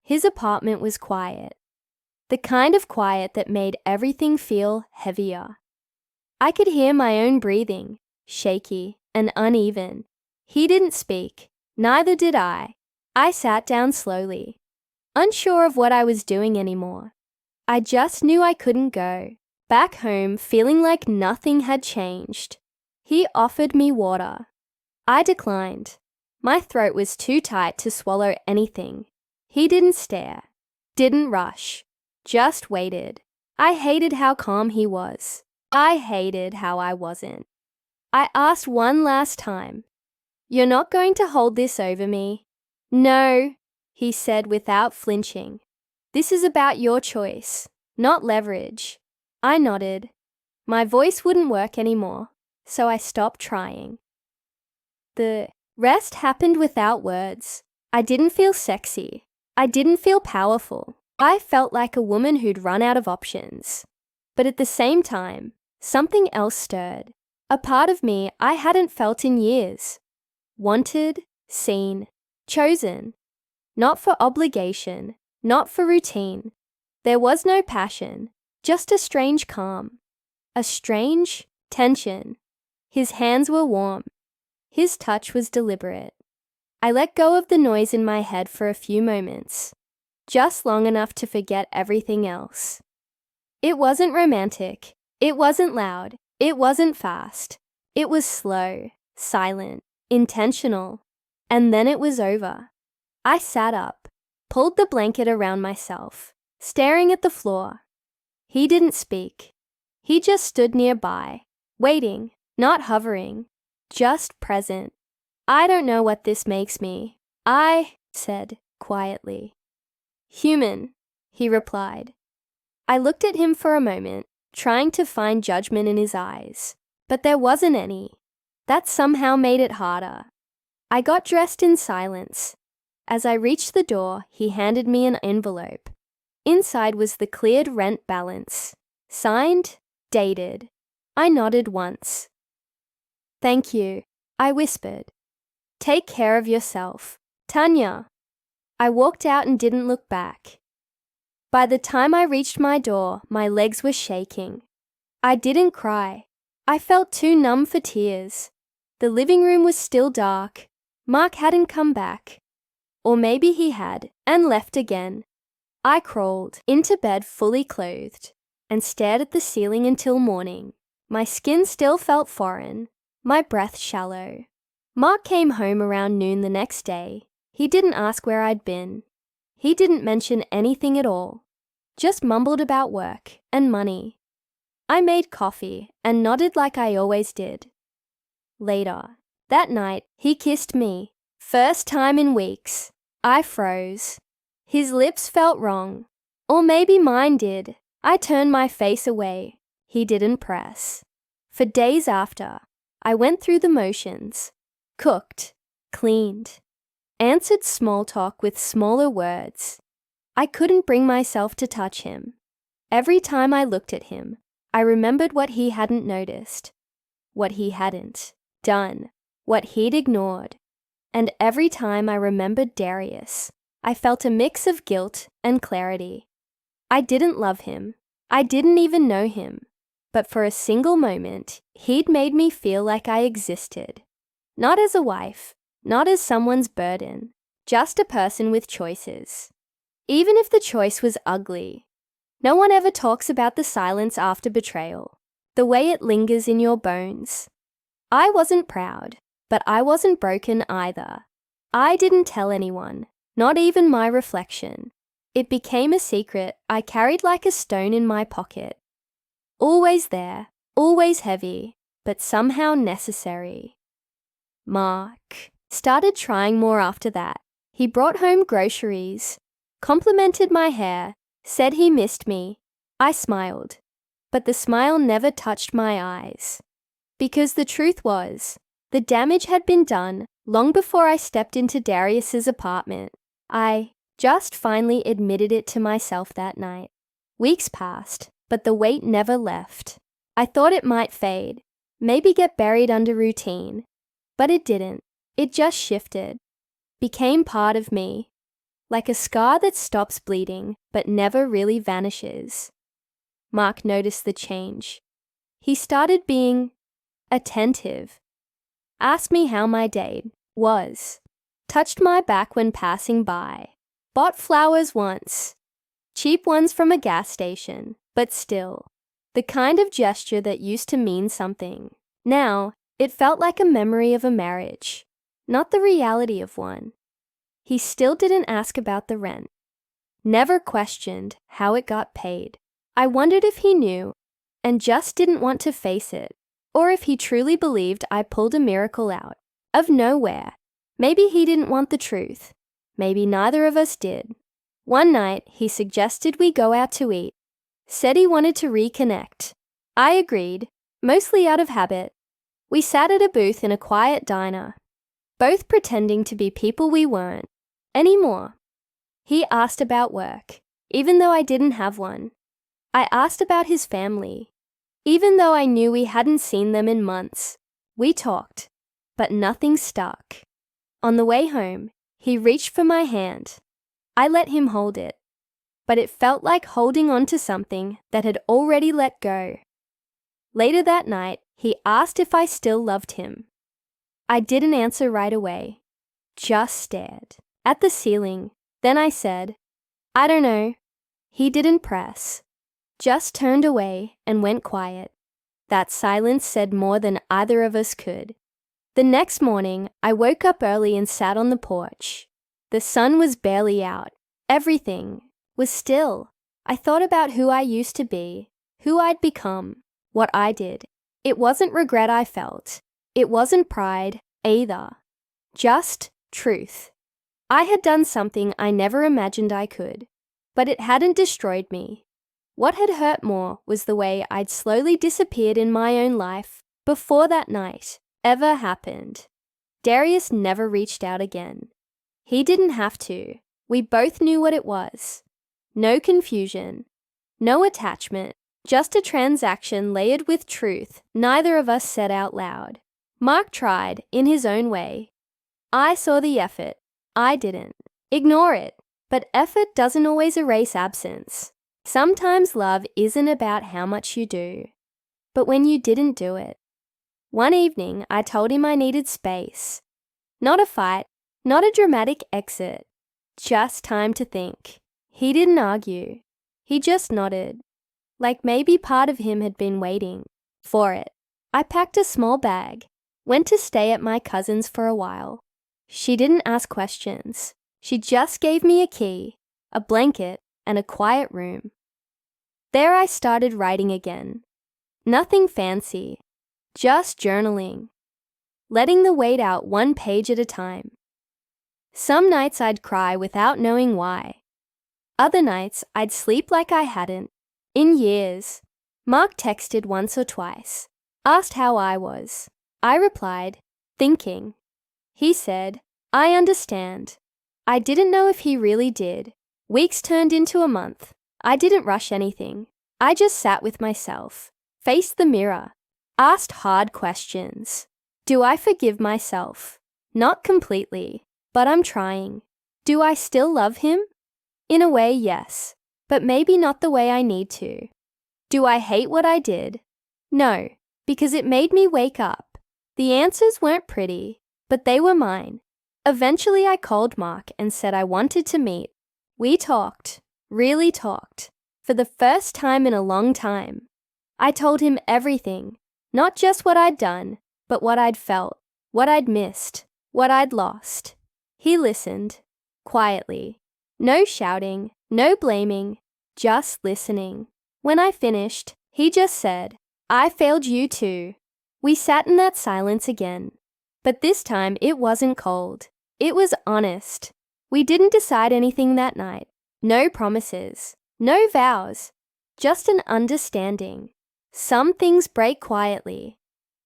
His apartment was quiet. The kind of quiet that made everything feel heavier. I could hear my own breathing, shaky and uneven. He didn't speak, neither did I. I sat down slowly, unsure of what I was doing anymore. I just knew I couldn't go. Back home, feeling like nothing had changed. He offered me water. I declined. My throat was too tight to swallow anything. He didn't stare, didn't rush, just waited. I hated how calm he was. I hated how I wasn't. I asked one last time, "You're not going to hold this over me?" "No," he said without flinching. "This is about your choice, not leverage." I nodded. My voice wouldn't work anymore, so I stopped trying. The rest happened without words. I didn't feel sexy. I didn't feel powerful. I felt like a woman who'd run out of options. But at the same time, something else stirred. A part of me I hadn't felt in years. Wanted, seen, chosen. Not for obligation, not for routine. There was no passion, just a strange calm. A strange tension. His hands were warm. His touch was deliberate. I let go of the noise in my head for a few moments, just long enough to forget everything else. It wasn't romantic. It wasn't loud. It wasn't fast. It was slow, silent, intentional. And then it was over. I sat up, pulled the blanket around myself, staring at the floor. He didn't speak. He just stood nearby, waiting, not hovering, just present. "I don't know what this makes me," I said quietly. "Human," he replied. I looked at him for a moment, trying to find judgment in his eyes, but there wasn't any. That somehow made it harder. I got dressed in silence. As I reached the door, he handed me an envelope. Inside was the cleared rent balance. Signed, dated. I nodded once. "Thank you," I whispered. "Take care of yourself. Tanya." I walked out and didn't look back. By the time I reached my door, my legs were shaking. I didn't cry. I felt too numb for tears. The living room was still dark. Mark hadn't come back. Or maybe he had, and left again. I crawled into bed fully clothed and stared at the ceiling until morning. My skin still felt foreign, my breath shallow. Mark came home around noon the next day. He didn't ask where I'd been. He didn't mention anything at all. Just mumbled about work and money. I made coffee and nodded like I always did. Later, that night, he kissed me. First time in weeks. I froze. His lips felt wrong. Or maybe mine did. I turned my face away. He didn't press. For days after, I went through the motions. Cooked, cleaned, answered small talk with smaller words. I couldn't bring myself to touch him. Every time I looked at him, I remembered what he hadn't noticed, what he hadn't done, what he'd ignored. And every time I remembered Darius, I felt a mix of guilt and clarity. I didn't love him. I didn't even know him. But for a single moment, he'd made me feel like I existed. Not as a wife, not as someone's burden, just a person with choices. Even if the choice was ugly. No one ever talks about the silence after betrayal, the way it lingers in your bones. I wasn't proud, but I wasn't broken either. I didn't tell anyone, not even my reflection. It became a secret I carried like a stone in my pocket. Always there, always heavy, but somehow necessary. Mark started trying more after that. He brought home groceries, complimented my hair, said he missed me. I smiled, but the smile never touched my eyes. Because the truth was, the damage had been done long before I stepped into Darius's apartment. I just finally admitted it to myself that night. Weeks passed, but the weight never left. I thought it might fade, maybe get buried under routine. But it didn't. It just shifted. Became part of me. like a scar that stops bleeding but never really vanishes. Mark noticed the change. He started being attentive, asked me how my day was, touched my back when passing by, bought flowers once, cheap ones from a gas station, but still, the kind of gesture that used to mean something. Now, it felt like a memory of a marriage, not the reality of one. He still didn't ask about the rent, never questioned how it got paid. I wondered if he knew and just didn't want to face it, or if he truly believed I pulled a miracle out of nowhere. Maybe he didn't want the truth. Maybe neither of us did. One night, he suggested we go out to eat, said he wanted to reconnect. I agreed, mostly out of habit. We sat at a booth in a quiet diner, both pretending to be people we weren't anymore. He asked about work, even though I didn't have one. I asked about his family, even though I knew we hadn't seen them in months. We talked, but nothing stuck. On the way home, he reached for my hand. I let him hold it, but it felt like holding on to something that had already let go. Later that night, he asked if I still loved him. I didn't answer right away, just stared at the ceiling. Then I said, I don't know. He didn't press, just turned away and went quiet. That silence said more than either of us could. The next morning, I woke up early and sat on the porch. The sun was barely out. Everything was still. I thought about who I used to be, who I'd become, what I did. It wasn't regret I felt. It wasn't pride either. Just truth. I had done something I never imagined I could, but it hadn't destroyed me. What had hurt more was the way I'd slowly disappeared in my own life before that night ever happened. Darius never reached out again. He didn't have to. We both knew what it was. No confusion, no attachment, just a transaction layered with truth neither of us said out loud. Mark tried, in his own way. I saw the effort. I didn't. Ignore it. But effort doesn't always erase absence. Sometimes love isn't about how much you do, but when you didn't do it. One evening, I told him I needed space. Not a fight, not a dramatic exit. Just time to think. He didn't argue. He just nodded, like maybe part of him had been waiting for it. I packed a small bag, went to stay at my cousin's for a while. She didn't ask questions. She just gave me a key, a blanket, and a quiet room. There I started writing again. Nothing fancy, just journaling, letting the weight out one page at a time. Some nights I'd cry without knowing why. Other nights I'd sleep like I hadn't in years. Mark texted once or twice, asked how I was. I replied, thinking. He said, I understand. I didn't know if he really did. Weeks turned into a month. I didn't rush anything. I just sat with myself, faced the mirror, asked hard questions. Do I forgive myself? Not completely, but I'm trying. Do I still love him? In a way, yes, but maybe not the way I need to. Do I hate what I did? No, because it made me wake up. The answers weren't pretty, but they were mine. Eventually, I called Mark and said I wanted to meet. We talked, really talked, for the first time in a long time. I told him everything, not just what I'd done, but what I'd felt, what I'd missed, what I'd lost. He listened, quietly. No shouting, no blaming, just listening. When I finished, he just said, I failed you too. We sat in that silence again. But this time it wasn't cold. It was honest. We didn't decide anything that night. No promises, no vows, just an understanding. Some things break quietly,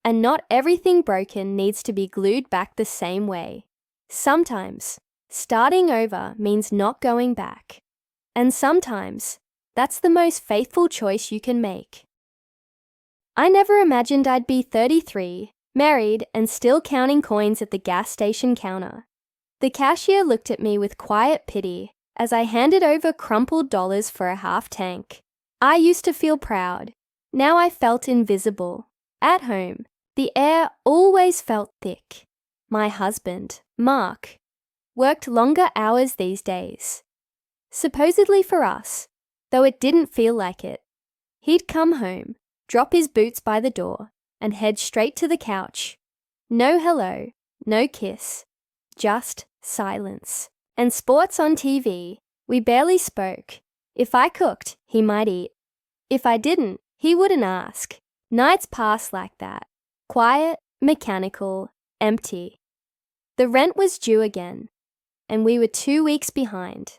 and not everything broken needs to be glued back the same way. Sometimes, starting over means not going back. And sometimes, that's the most faithful choice you can make. I never imagined I'd be 33, married, and still counting coins at the gas station counter. The cashier looked at me with quiet pity as I handed over crumpled dollars for a half tank. I used to feel proud. Now I felt invisible. At home, the air always felt thick. My husband, Mark, worked longer hours these days. Supposedly for us, though it didn't feel like it. He'd come home, drop his boots by the door, and head straight to the couch. No hello, no kiss, just silence. And sports on TV. We barely spoke. If I cooked, he might eat. If I didn't, he wouldn't ask. Nights passed like that. Quiet, mechanical, empty. The rent was due again, and we were 2 weeks behind.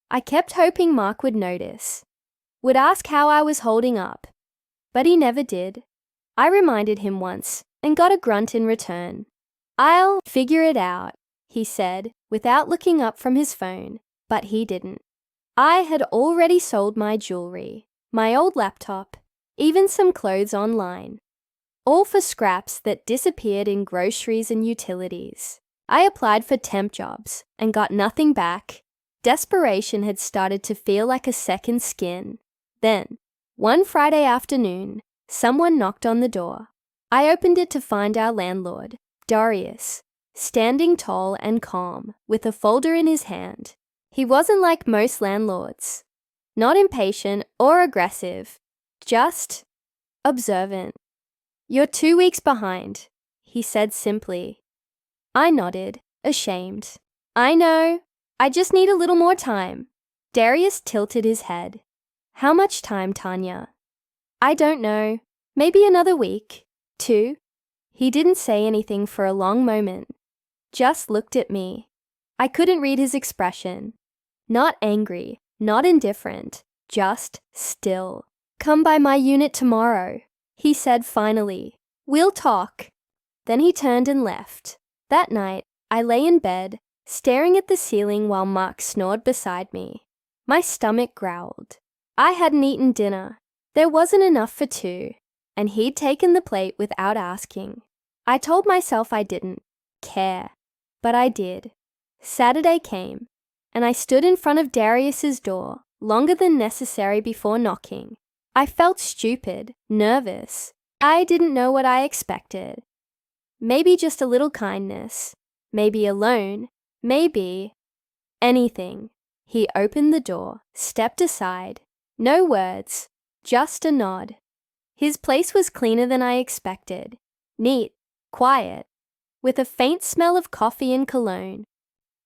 I kept hoping Mark would notice, would ask how I was holding up, but he never did. I reminded him once and got a grunt in return. "I'll figure it out," he said, without looking up from his phone, but he didn't. I had already sold my jewelry, my old laptop, even some clothes online, all for scraps that disappeared in groceries and utilities. I applied for temp jobs and got nothing back. Desperation had started to feel like a second skin. Then, one Friday afternoon, someone knocked on the door. I opened it to find our landlord, Darius, standing tall and calm, with a folder in his hand. He wasn't like most landlords. Not impatient or aggressive, just observant. "You're 2 weeks behind," he said simply. I nodded, ashamed. "I know. I just need a little more time." Darius tilted his head. "How much time, Tanya?" "I don't know. Maybe another week. 2. He didn't say anything for a long moment. Just looked at me. I couldn't read his expression. Not angry, not indifferent, just still. "Come by my unit tomorrow," he said finally. "We'll talk." Then he turned and left. That night, I lay in bed, staring at the ceiling while Mark snored beside me. My stomach growled. I hadn't eaten dinner. There wasn't enough for 2, and he'd taken the plate without asking. I told myself I didn't care, but I did. Saturday came, and I stood in front of Darius's door longer than necessary before knocking. I felt stupid, nervous. I didn't know what I expected. Maybe just a little kindness, maybe a loan, maybe anything. He opened the door, stepped aside. No words, just a nod. His place was cleaner than I expected. Neat, quiet, with a faint smell of coffee and cologne.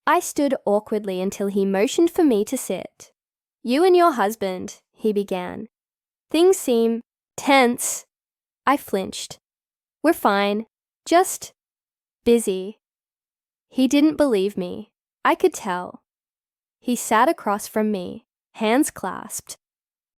I stood awkwardly until he motioned for me to sit. "You and your husband," he began. "Things seem tense." I flinched. "We're fine. Just busy." He didn't believe me. I could tell. He sat across from me, hands clasped,